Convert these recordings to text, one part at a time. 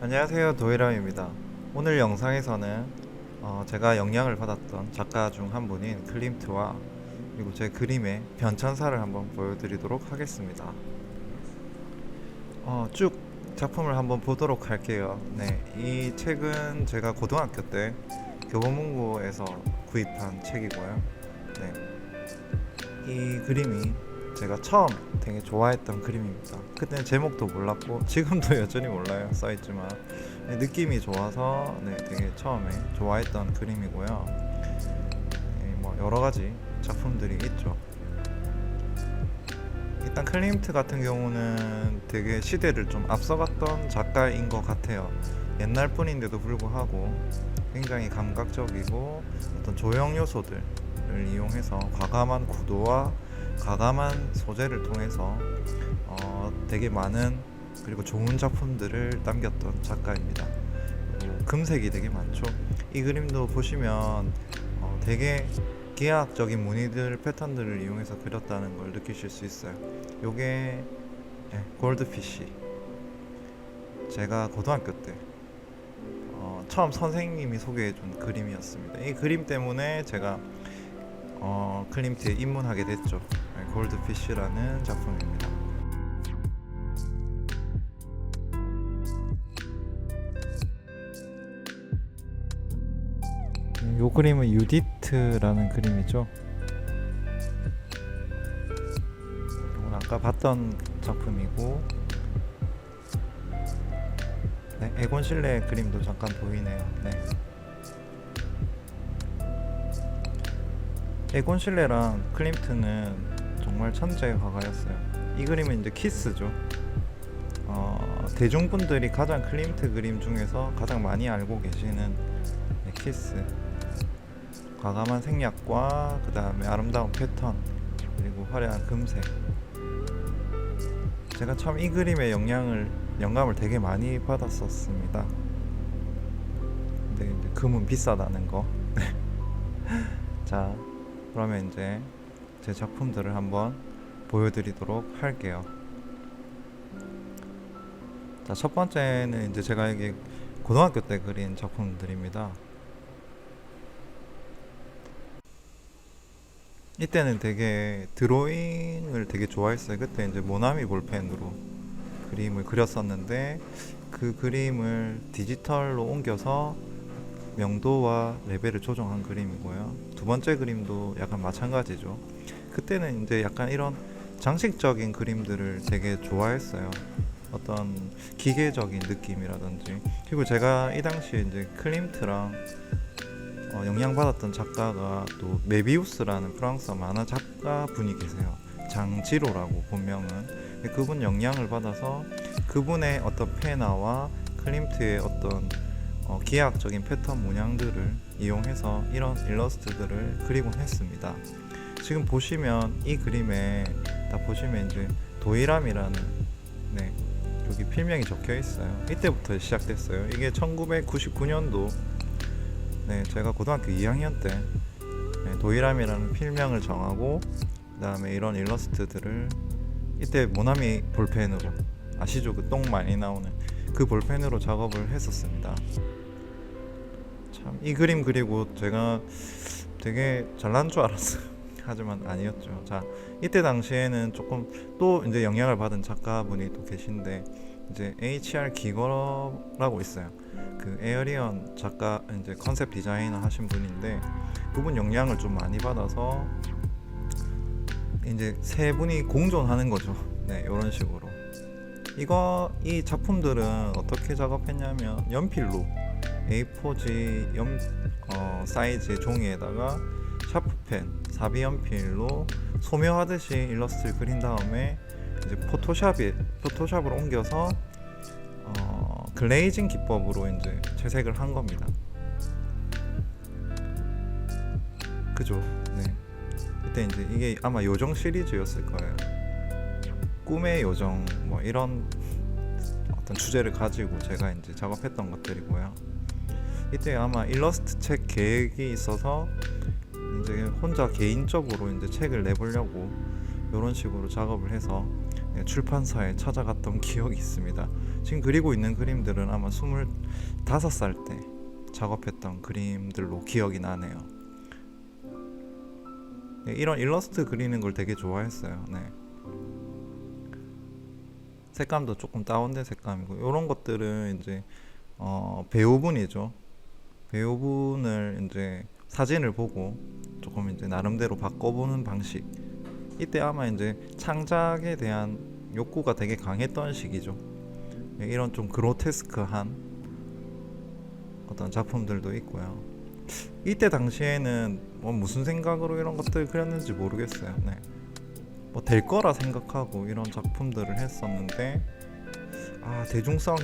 안녕하세요, 도이람입니다. 오늘 영상에서는 제가 영향을 받았던 작가 중 한 분인 클림트와 그리고 제 그림의 변천사를 한번 보여드리도록 하겠습니다. 쭉 작품을 한번 보도록 할게요. 네, 이 책은 제가 고등학교 때 교보문고에서 구입한 책이고요. 네, 이 그림이 제가 처음 되게 좋아했던 그림입니다. 그때는 제목도 몰랐고 지금도 여전히 몰라요. 써있지만 느낌이 좋아서 되게 처음에 좋아했던 그림이고요. 뭐 여러가지 작품들이 있죠. 일단 클림트 같은 경우는 되게 시대를 좀 앞서갔던 작가인 것 같아요. 옛날 뿐인데도 불구하고 굉장히 감각적이고 어떤 조형 요소들을 이용해서 과감한 구도와 과감한 소재를 통해서 되게 많은 그리고 좋은 작품들을 남겼던 작가입니다. 금색이 되게 많죠. 이 그림도 보시면 되게 기하학적인 무늬들 패턴들을 이용해서 그렸다는 걸 느끼실 수 있어요. 요게 골드피쉬, 제가 고등학교 때 처음 선생님이 소개해준 그림이었습니다. 이 그림 때문에 제가 클림트에 입문하게 됐죠. 골드피쉬라는 작품입니다. 이 그림은 유디트라는 그림이죠. 이건 아까 봤던 작품이고, 에곤 실레 그림도 잠깐 보이네요. 에곤 실레랑 클림트는 정말 천재 화가였어요. 이 그림은 이제 키스죠. 대중분들이 가장 클림트 그림 중에서 가장 많이 알고 계시는 키스. 과감한 생략과 그 다음에 아름다운 패턴 그리고 화려한 금색. 제가 참 이 그림의 영감을 되게 많이 받았었습니다. 근데 이제 금은 비싸다는 거. 자, 그러면 이제 제 작품들을 한번 보여드리도록 할게요. 자, 첫 번째는 이제 제가 여기 고등학교 때 그린 작품들입니다. 이때는 되게 드로잉을 되게 좋아했어요. 그때 이제 모나미 볼펜으로 그림을 그렸었는데 그 그림을 디지털로 옮겨서 명도와 레벨을 조정한 그림이고요. 두 번째 그림도 약간 마찬가지죠. 그때는 이제 약간 이런 장식적인 그림들을 되게 좋아했어요. 어떤 기계적인 느낌이라든지. 그리고 제가 이 당시에 이제 클림트랑 영향받았던 작가가 또 메비우스라는 프랑스어 만화 작가 분이 계세요. 장지로라고 본명은. 그분 영향을 받아서 그분의 어떤 페나와 클림트의 어떤 기하학적인 패턴 문양들을 이용해서 이런 일러스트들을 그리곤 했습니다. 지금 보시면 이 그림에 딱 보시면 이제 도이람이라는 여기 필명이 적혀 있어요. 이때부터 시작됐어요. 이게 1999년도 제가 고등학교 2학년 때 도이람이라는 필명을 정하고 그 다음에 이런 일러스트들을 이때 모나미 볼펜으로, 아시죠? 그 똥 많이 나오는 그 볼펜으로 작업을 했었습니다. 참 이 그림 그리고 제가 되게 잘난 줄 알았어요. 하지만 아니었죠. 자, 이때 당시에는 조금 또 이제 영향을 받은 작가분이 또 계신데 이제 HR 기거라고 있어요. 그 에어리언 작가, 이제 컨셉 디자이너 하신 분인데 그분 영향을 좀 많이 받아서 이제 세 분이 공존하는 거죠. 이런 식으로. 이 작품들은 어떻게 작업했냐면 연필로 A4지 사이즈의 종이에다가 샤프펜, 사비 연필로 소묘하듯이 일러스트를 그린 다음에 이제 포토샵을 옮겨서 글레이징 기법으로 이제 채색을 한 겁니다. 그죠? 이때 이제 이게 아마 요정 시리즈였을 거예요. 꿈의 요정 뭐 이런 어떤 주제를 가지고 제가 이제 작업했던 것들이고요. 이때 아마 일러스트 책 계획이 있어서 이제 혼자 개인적으로 이제 책을 내보려고 이런 식으로 작업을 해서 출판사에 찾아갔던 기억이 있습니다. 지금 그리고 있는 그림들은 아마 25살 때 작업했던 그림들로 기억이 나네요. 네, 이런 일러스트 그리는 걸 되게 좋아했어요. 네. 색감도 조금 다운된 색감이고 이런 것들은 이제 배우분이죠. 배우분을 이제 사진을 보고 조금 이제 나름대로 바꿔보는 방식. 이때 아마 이제 창작에 대한 욕구가 되게 강했던 시기죠. 네, 이런 좀 그로테스크한 어떤 작품들도 있고요. 이때 당시에는 뭐 무슨 생각으로 이런 것들을 그렸는지 모르겠어요. 네. 뭐 될 거라 생각하고 이런 작품들을 했었는데 대중성이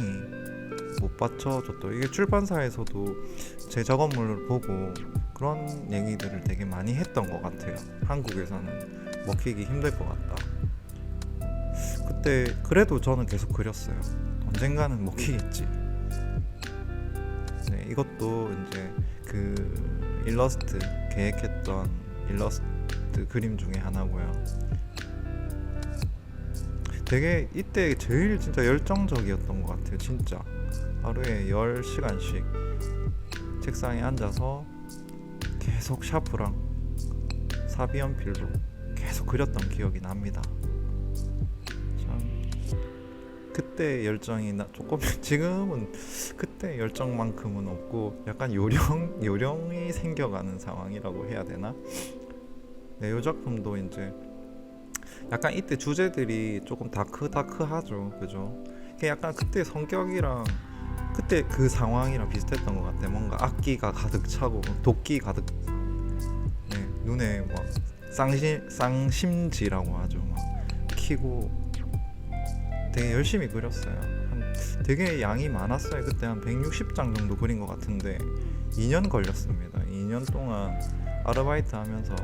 못 받쳐줬더. 이게 출판사에서도 제 작업물을 보고 그런 얘기들을 되게 많이 했던 것 같아요. 한국에서는 먹히기 힘들 것 같다. 그때 그래도 저는 계속 그렸어요. 언젠가는 먹히겠지. 네, 이것도 이제 그 일러스트 계획했던 일러스트 그림 중에 하나고요. 되게 이때 제일 진짜 열정적이었던 것 같아요. 진짜 하루에 10시간씩 책상에 앉아서 계속 샤프랑 사비연필로 계속 그렸던 기억이 납니다. 참 그때 열정이 조금 지금은 그때 열정만큼은 없고 약간 요령이 생겨가는 상황이라고 해야 되나? 네, 이 작품도 이제 약간 이때 주제들이 조금 다크하죠, 그죠? 약간 그때 성격이랑 그때 그 상황이랑 비슷했던 것 같아. 뭔가 악기가 가득 차고 도끼 가득, 네, 눈에 막 쌍심지라고 하죠. 막 키고 되게 열심히 그렸어요. 되게 양이 많았어요. 그때 한 160장 정도 그린 것 같은데 2년 걸렸습니다. 2년 동안 아르바이트 하면서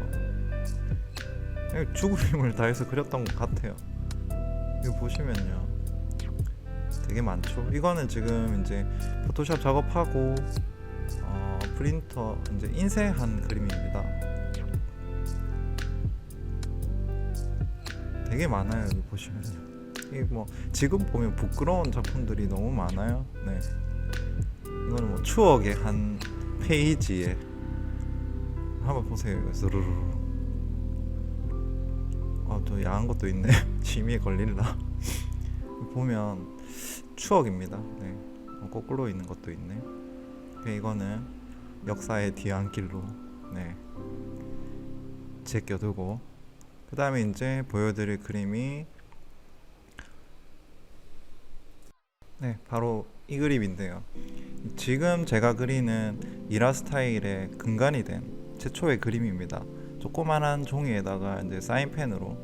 죽을 힘을 다해서 그렸던 것 같아요. 이거 보시면요, 되게 많죠. 이거는 지금 이제 포토샵 작업하고 프린터 이제 인쇄한 그림입니다. 되게 많아요. 여기 보시면요. 이 뭐 지금 보면 부끄러운 작품들이 너무 많아요. 네. 이거는 뭐 추억의 한 페이지에 한번 보세요. 스르르. 또 야한 것도 있네. 취미에 걸릴라. 보면 추억입니다. 네. 거꾸로 있는 것도 있네. 이거는 역사의 뒤안길로 네, 제껴두고, 그 다음에 이제 보여드릴 그림이 네, 바로 이 그림인데요. 지금 제가 그리는 이라 스타일의 근간이 된 최초의 그림입니다. 조그만한 종이에다가 이제 사인펜으로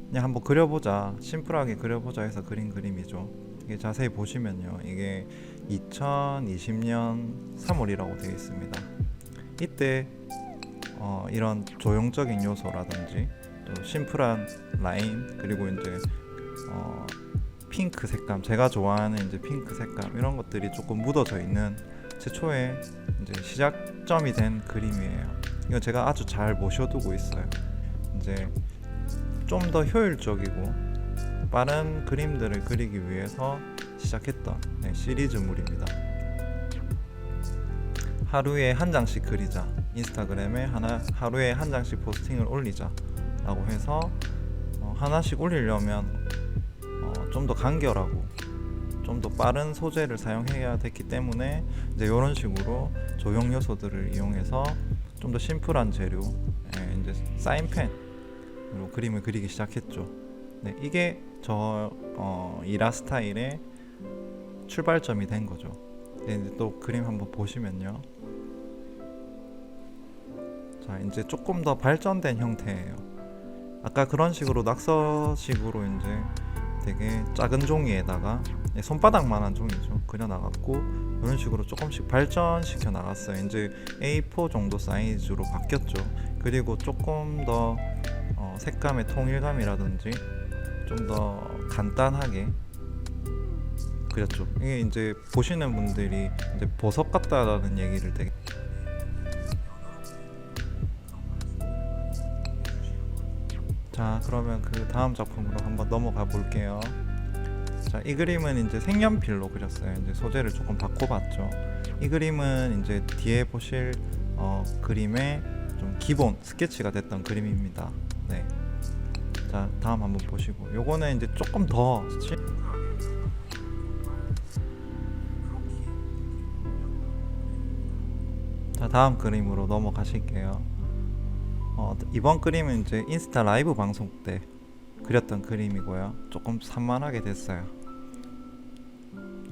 그냥 한번 그려보자, 심플하게 그려보자 해서 그린 그림이죠. 이게 자세히 보시면요, 이게 2020년 3월이라고 되어 있습니다. 이때 이런 조형적인 요소라든지 또 심플한 라인, 그리고 이제 핑크 색감, 제가 좋아하는 이제 핑크 색감, 이런 것들이 조금 묻어져 있는 최초의 이제 시작점이 된 그림이에요. 이거 제가 아주 잘 모셔두고 있어요. 이제 좀 더 효율적이고 빠른 그림들을 그리기 위해서 시작했던 시리즈물입니다. 하루에 한 장씩 그리자, 인스타그램에 하루에 한 장씩 포스팅을 올리자 라고 해서 하나씩 올리려면 좀 더 간결하고 좀 더 빠른 소재를 사용해야 됐기 때문에 이제 이런 식으로 조형 요소들을 이용해서 좀 더 심플한 재료, 이제 사인펜으로 그림을 그리기 시작했죠. 네, 이게 저 이라 스타일의 출발점이 된 거죠. 네, 이제 또 그림 한번 보시면요, 자, 이제 조금 더 발전된 형태예요. 아까 그런 식으로 낙서식으로 이제 되게 작은 종이에다가 손바닥만한 종이죠, 그려 나갔고, 이런 식으로 조금씩 발전시켜 나갔어요. 이제 A4 정도 사이즈로 바뀌었죠. 그리고 조금 더 색감의 통일감이라든지 좀 더 간단하게 그렸죠. 이게 이제 보시는 분들이 이제 보석 같다라는 얘기를 되게 자, 그러면 그 다음 작품으로 한번 넘어가 볼게요. 자, 이 그림은 이제 색연필로 그렸어요. 이제 소재를 조금 바꿔봤죠. 이 그림은 이제 뒤에 보실 그림의 좀 기본 스케치가 됐던 그림입니다. 네. 자, 다음 한번 보시고, 요거는 이제 조금 더 자, 다음 그림으로 넘어가실게요. 이번 그림은 이제 인스타 라이브 방송 때 그렸던 그림이고요. 조금 산만하게 됐어요.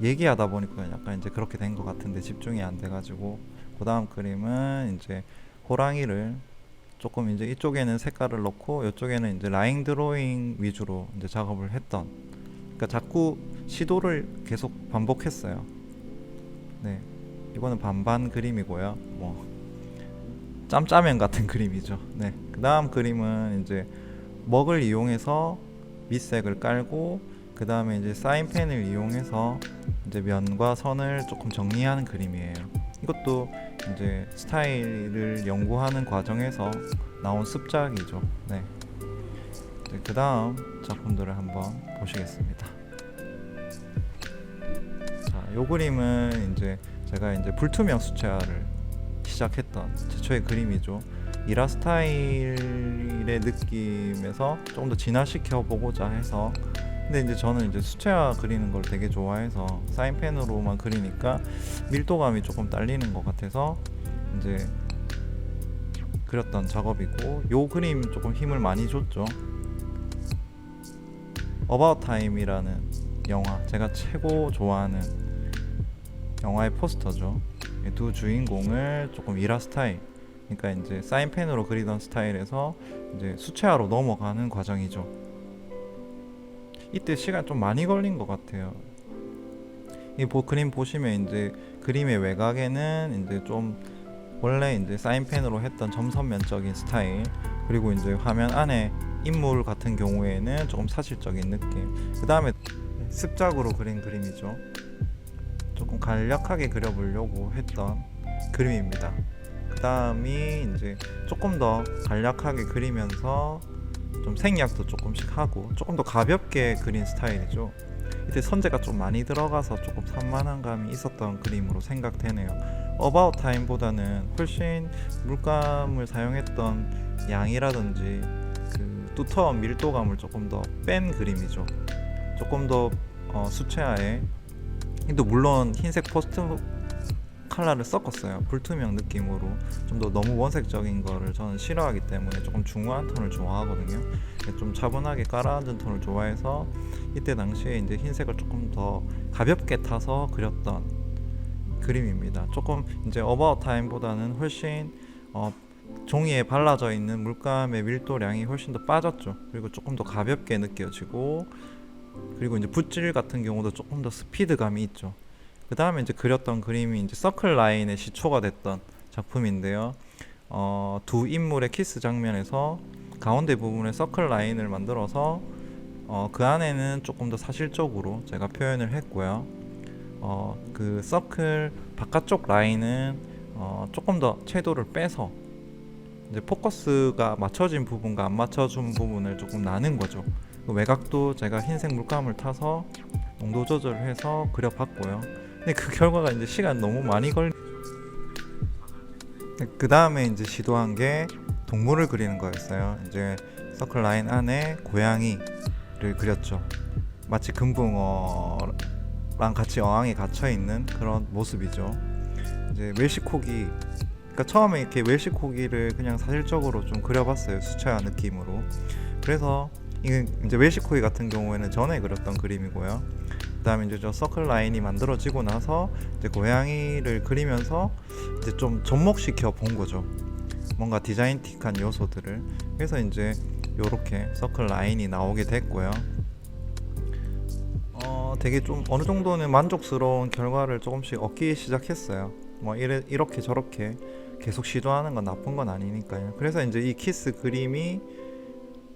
얘기하다 보니까 약간 이제 그렇게 된 것 같은데 집중이 안 돼가지고, 그 다음 그림은 이제 호랑이를 조금 이제 이쪽에는 색깔을 넣고 이쪽에는 이제 라인 드로잉 위주로 이제 작업을 했던, 그러니까 자꾸 시도를 계속 반복했어요. 네, 이거는 반반 그림이고요. 뭐 짬짜면 같은 그림이죠. 네, 그 다음 그림은 이제 먹을 이용해서 밑색을 깔고, 그 다음에 이제 사인펜을 이용해서 이제 면과 선을 조금 정리하는 그림이에요. 이것도 이제 스타일을 연구하는 과정에서 나온 습작이죠. 네. 그 다음 작품들을 한번 보시겠습니다. 자, 요 그림은 이제 제가 이제 불투명 수채화를 시작했던 최초의 그림이죠. 이라스타일의 느낌에서 조금 더 진화시켜 보고자 해서, 근데 이제 저는 이제 수채화 그리는 걸 되게 좋아해서 사인펜으로만 그리니까 밀도감이 조금 딸리는 것 같아서 이제 그렸던 작업이고, 요 그림 조금 힘을 많이 줬죠. 어바웃 타임이라는 영화, 제가 최고 좋아하는 영화의 포스터죠. 두 주인공을 조금 일화 스타일, 그러니까 이제 사인펜으로 그리던 스타일에서 이제 수채화로 넘어가는 과정이죠. 이때 시간 좀 많이 걸린 것 같아요. 이 그림 보시면 이제 그림의 외곽에는 이제 좀 원래 이제 사인펜으로 했던 점선면적인 스타일, 그리고 이제 화면 안에 인물 같은 경우에는 조금 사실적인 느낌, 그 다음에 습작으로 그린 그림이죠. 조금 간략하게 그려보려고 했던 그림입니다. 그 다음이 이제 조금 더 간략하게 그리면서 좀 생략도 조금씩 하고 조금 더 가볍게 그린 스타일이죠. 이때 선재가 좀 많이 들어가서 조금 산만한 감이 있었던 그림으로 생각되네요. 어바웃 타임보다는 훨씬 물감을 사용했던 양이라든지 그 두터운 밀도감을 조금 더 뺀 그림이죠. 조금 더 수채화에, 또 물론 흰색 포스트 컬러를 섞었어요. 불투명 느낌으로. 좀 더 너무 원색적인 거를 저는 싫어하기 때문에 조금 중후한 톤을 좋아하거든요. 좀 차분하게 깔아앉은 톤을 좋아해서 이때 당시에 이제 흰색을 조금 더 가볍게 타서 그렸던 그림입니다. 조금 이제 어바웃 타임보다는 훨씬 종이에 발라져 있는 물감의 밀도량이 훨씬 더 빠졌죠. 그리고 조금 더 가볍게 느껴지고, 그리고 이제 붓질 같은 경우도 조금 더 스피드감이 있죠. 그 다음에 이제 그렸던 그림이 이제 서클 라인의 시초가 됐던 작품인데요. 두 인물의 키스 장면에서 가운데 부분에 서클 라인을 만들어서 그 안에는 조금 더 사실적으로 제가 표현을 했고요. 그 서클 바깥쪽 라인은 조금 더 채도를 빼서 이제 포커스가 맞춰진 부분과 안 맞춰진 부분을 조금 나눈 거죠. 그 외곽도 제가 흰색 물감을 타서 농도 조절을 해서 그려봤고요. 근데 그 결과가 이제 시간 너무 많이 그 다음에 이제 시도한 게 동물을 그리는 거였어요. 이제 서클 라인 안에 고양이를 그렸죠. 마치 금붕어랑 같이 어항에 갇혀 있는 그런 모습이죠. 이제 웰시코기, 그러니까 처음에 이렇게 웰시코기를 그냥 사실적으로 좀 그려봤어요. 수채화 느낌으로. 그래서 이제 웰시코기 같은 경우에는 전에 그렸던 그림이고요. 그 다음에 이제 저 서클 라인이 만들어지고 나서 이제 고양이를 그리면서 이제 좀 접목시켜 본 거죠. 뭔가 디자인틱한 요소들을. 그래서 이제 요렇게 서클 라인이 나오게 됐고요. 되게 좀 어느 정도는 만족스러운 결과를 조금씩 얻기 시작했어요. 뭐 이렇게 저렇게 계속 시도하는 건 나쁜 건 아니니까요. 그래서 이제 이 키스 그림이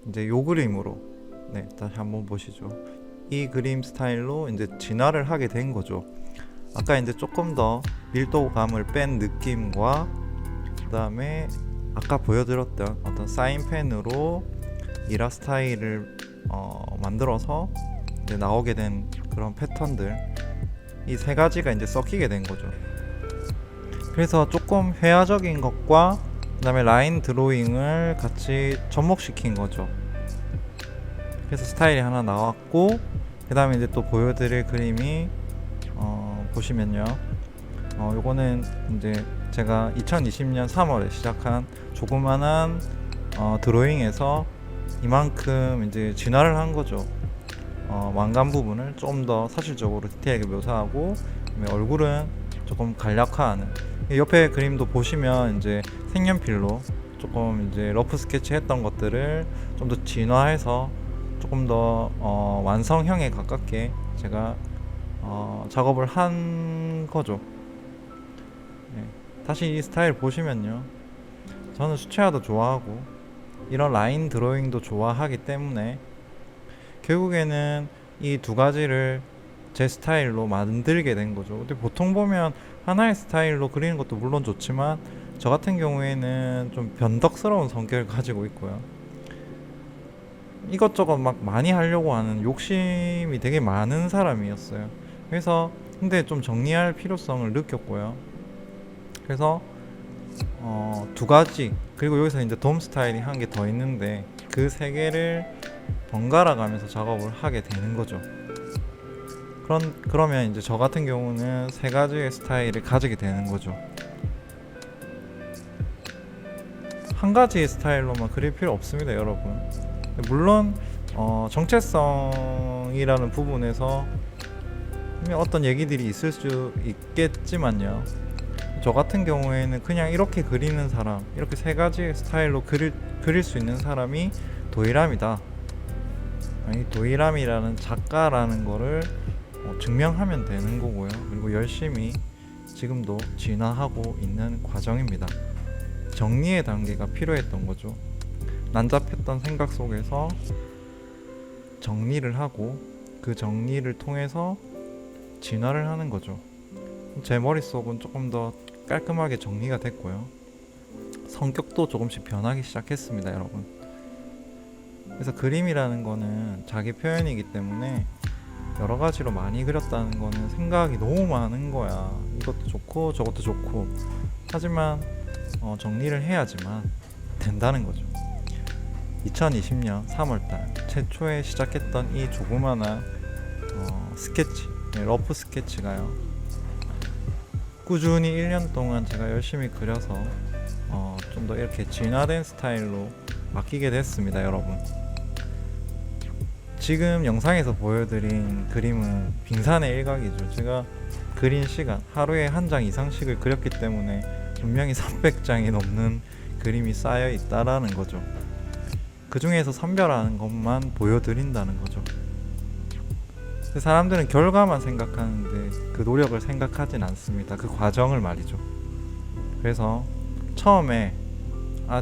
이제 요 그림으로, 네, 다시 한번 보시죠. 이 그림 스타일로 이제 진화를 하게 된 거죠. 아까 이제 조금 더 밀도감을 뺀 느낌과, 그 다음에 아까 보여드렸던 어떤 사인펜으로 이라 스타일을 만들어서 이제 나오게 된 그런 패턴들, 이 세 가지가 이제 섞이게 된 거죠. 그래서 조금 회화적인 것과 그다음에 라인 드로잉을 같이 접목시킨 거죠. 그래서 스타일이 하나 나왔고, 그다음에 이제 또 보여드릴 그림이 보시면요, 요거는 이제 제가 2020년 3월에 시작한 조그만한 드로잉에서 이만큼 이제 진화를 한 거죠. 왕관 부분을 좀 더 사실적으로 디테일하게 묘사하고, 얼굴은 조금 간략화하는, 옆에 그림도 보시면 이제 색연필로 조금 이제 러프 스케치 했던 것들을 좀 더 진화해서 조금 더 완성형에 가깝게 제가 작업을 한 거죠. 네. 다시 이 스타일 보시면요, 저는 수채화도 좋아하고 이런 라인 드로잉도 좋아하기 때문에 결국에는 이 두 가지를 제 스타일로 만들게 된 거죠. 근데 보통 보면 하나의 스타일로 그리는 것도 물론 좋지만, 저 같은 경우에는 좀 변덕스러운 성격을 가지고 있고요, 이것저것 막 많이 하려고 하는 욕심이 되게 많은 사람이었어요. 그래서 근데 좀 정리할 필요성을 느꼈고요. 그래서 두 가지, 그리고 여기서 이제 돔 스타일이 한 개 더 있는데 그 세 개를 번갈아 가면서 작업을 하게 되는 거죠. 그러면 이제 저 같은 경우는 세 가지의 스타일을 가지게 되는 거죠. 한 가지의 스타일로만 그릴 필요 없습니다, 여러분. 물론 정체성이라는 부분에서 어떤 얘기들이 있을 수 있겠지만요, 저 같은 경우에는 그냥 이렇게 그리는 사람, 이렇게 세 가지의 스타일로 그릴 수 있는 사람이 도이람이다, 아니 도이람이라는 작가라는 거를 증명하면 되는 거고요. 그리고 열심히 지금도 진화하고 있는 과정입니다. 정리의 단계가 필요했던 거죠. 난잡했던 생각 속에서 정리를 하고, 그 정리를 통해서 진화를 하는 거죠. 제 머릿속은 조금 더 깔끔하게 정리가 됐고요, 성격도 조금씩 변하기 시작했습니다, 여러분. 그래서 그림이라는 거는 자기 표현이기 때문에 여러 가지로 많이 그렸다는 거는 생각이 너무 많은 거야. 이것도 좋고 저것도 좋고. 하지만 정리를 해야지만 된다는 거죠. 2020년 3월달 최초에 시작했던 이 조그마한 스케치, 러프 스케치가요, 꾸준히 1년 동안 제가 열심히 그려서 좀 더 이렇게 진화된 스타일로 바뀌게 됐습니다, 여러분. 지금 영상에서 보여드린 그림은 빙산의 일각이죠. 제가 그린 시간, 하루에 한 장 이상씩을 그렸기 때문에 분명히 300장이 넘는 그림이 쌓여 있다라는 거죠. 그 중에서 선별하는 것만 보여드린다는 거죠. 사람들은 결과만 생각하는데 그 노력을 생각하진 않습니다. 그 과정을 말이죠. 그래서 처음에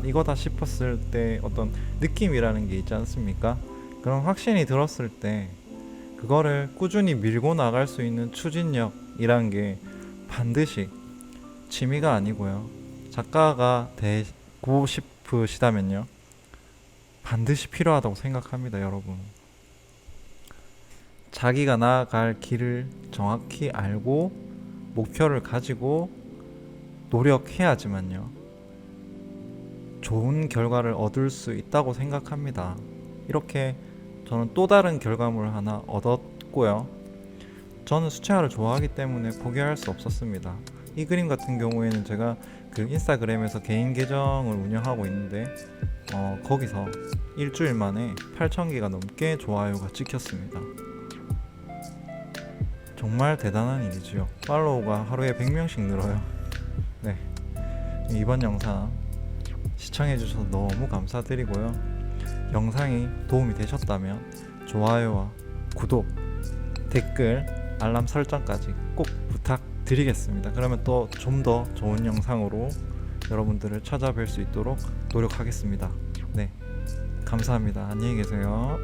이거다 싶었을 때 어떤 느낌이라는 게 있지 않습니까? 그런 확신이 들었을 때 그거를 꾸준히 밀고 나갈 수 있는 추진력이란 게 반드시 취미가 아니고요, 작가가 되고 싶으시다면요, 반드시 필요하다고 생각합니다, 여러분. 자기가 나아갈 길을 정확히 알고 목표를 가지고 노력해야지만요, 좋은 결과를 얻을 수 있다고 생각합니다. 이렇게 저는 또 다른 결과물을 하나 얻었고요. 저는 수채화를 좋아하기 때문에 포기할 수 없었습니다. 이 그림 같은 경우에는 제가 그 인스타그램에서 개인 계정을 운영하고 있는데 거기서 일주일 만에 8,000개가 넘게 좋아요가 찍혔습니다. 정말 대단한 일이지요. 팔로우가 하루에 100명씩 늘어요. 네, 이번 영상 시청해주셔서 너무 감사드리고요, 영상이 도움이 되셨다면 좋아요와 구독, 댓글, 알람 설정까지 꼭 부탁드리겠습니다. 그러면 또 좀 더 좋은 영상으로 여러분들을 찾아뵐 수 있도록 노력하겠습니다. 네, 감사합니다. 안녕히 계세요.